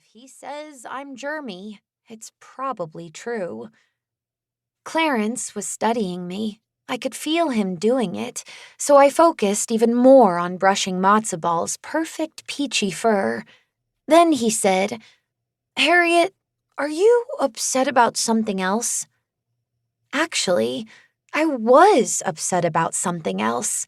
If he says I'm germy, it's probably true. Clarence was studying me. I could feel him doing it, so I focused even more on brushing Matzo Ball's perfect peachy fur. Then he said, "Harriet, are you upset about something else?" Actually, I was upset about something else.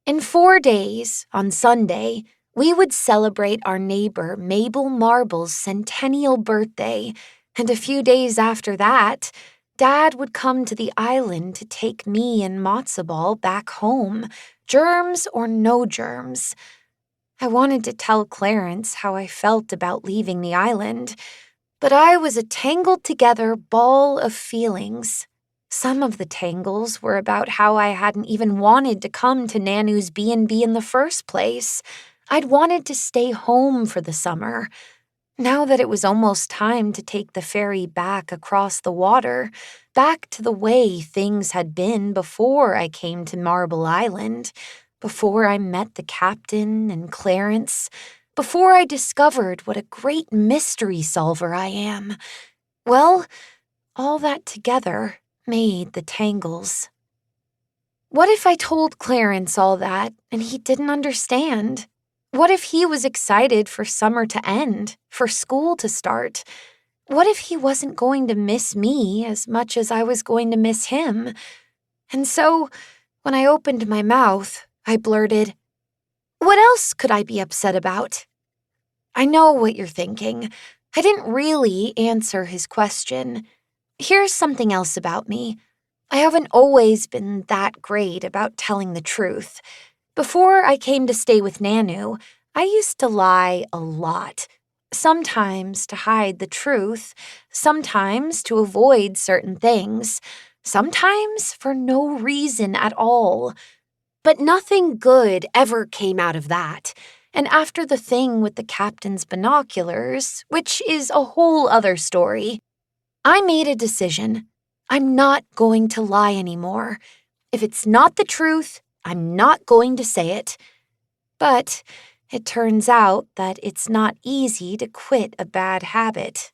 In 4 days, on Sunday, we would celebrate our neighbor Mabel Marble's centennial birthday, and a few days after that, Dad would come to the island to take me and Matzo Ball back home, germs or no germs. I wanted to tell Clarence how I felt about leaving the island, but I was a tangled together ball of feelings. Some of the tangles were about how I hadn't even wanted to come to Nanu's B&B in the first place. I'd wanted to stay home for the summer. Now that it was almost time to take the ferry back across the water, back to the way things had been before I came to Marble Island, before I met the captain and Clarence, before I discovered what a great mystery solver I am. Well, all that together made the tangles. What if I told Clarence all that and he didn't understand? What if he was excited for summer to end, for school to start? What if he wasn't going to miss me as much as I was going to miss him? And so, when I opened my mouth, I blurted, "What else could I be upset about?" I know what you're thinking. I didn't really answer his question. Here's something else about me. I haven't always been that great about telling the truth. Before I came to stay with Nanu, I used to lie a lot. Sometimes to hide the truth, sometimes to avoid certain things, sometimes for no reason at all. But nothing good ever came out of that. And after the thing with the captain's binoculars, which is a whole other story, I made a decision. I'm not going to lie anymore. If it's not the truth, I'm not going to say it. But it turns out that it's not easy to quit a bad habit.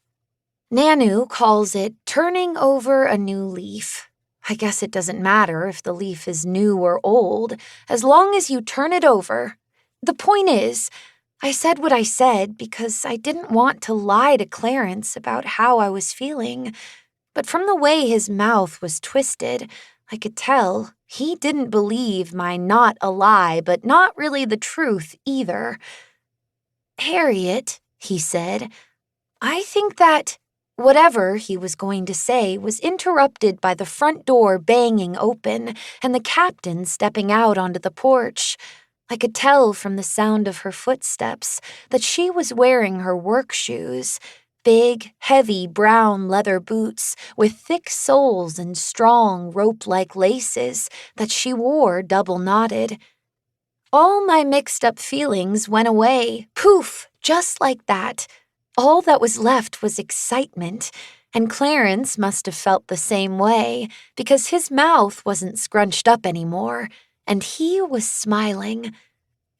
Nanu calls it turning over a new leaf. I guess it doesn't matter if the leaf is new or old, as long as you turn it over. The point is, I said what I said because I didn't want to lie to Clarence about how I was feeling. But from the way his mouth was twisted, I could tell he didn't believe my not a lie, but not really the truth either. "Harriet," he said, "I think that—" Whatever he was going to say was interrupted by the front door banging open and the captain stepping out onto the porch. I could tell from the sound of her footsteps that she was wearing her work shoes, big, heavy brown leather boots with thick soles and strong rope-like laces that she wore double-knotted. All my mixed-up feelings went away, poof, just like that. All that was left was excitement, and Clarence must have felt the same way because his mouth wasn't scrunched up anymore, and he was smiling.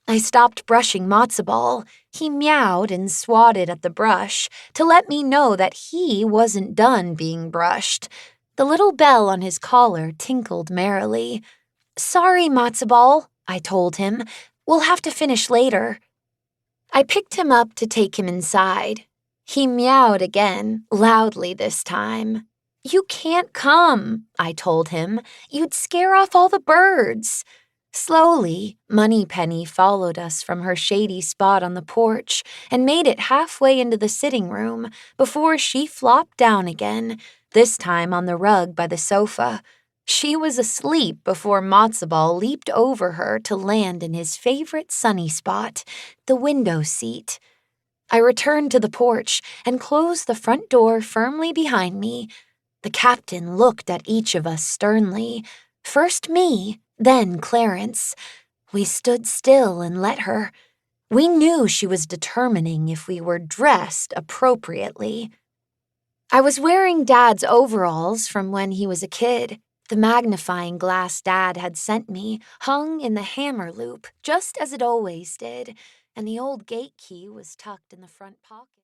I stopped brushing Matzo Ball. He meowed and swatted at the brush to let me know that he wasn't done being brushed. The little bell on his collar tinkled merrily. "Sorry, Matzo Ball," I told him. "We'll have to finish later." I picked him up to take him inside. He meowed again, loudly this time. "You can't come," I told him. "You'd scare off all the birds." Slowly, Moneypenny followed us from her shady spot on the porch and made it halfway into the sitting room before she flopped down again, this time on the rug by the sofa. She was asleep before Matzo Ball leaped over her to land in his favorite sunny spot, the window seat. I returned to the porch and closed the front door firmly behind me. The captain looked at each of us sternly, first me, then Clarence. We stood still and let her. We knew she was determining if we were dressed appropriately. I was wearing Dad's overalls from when he was a kid. The magnifying glass Dad had sent me hung in the hammer loop, just as it always did, and the old gate key was tucked in the front pocket.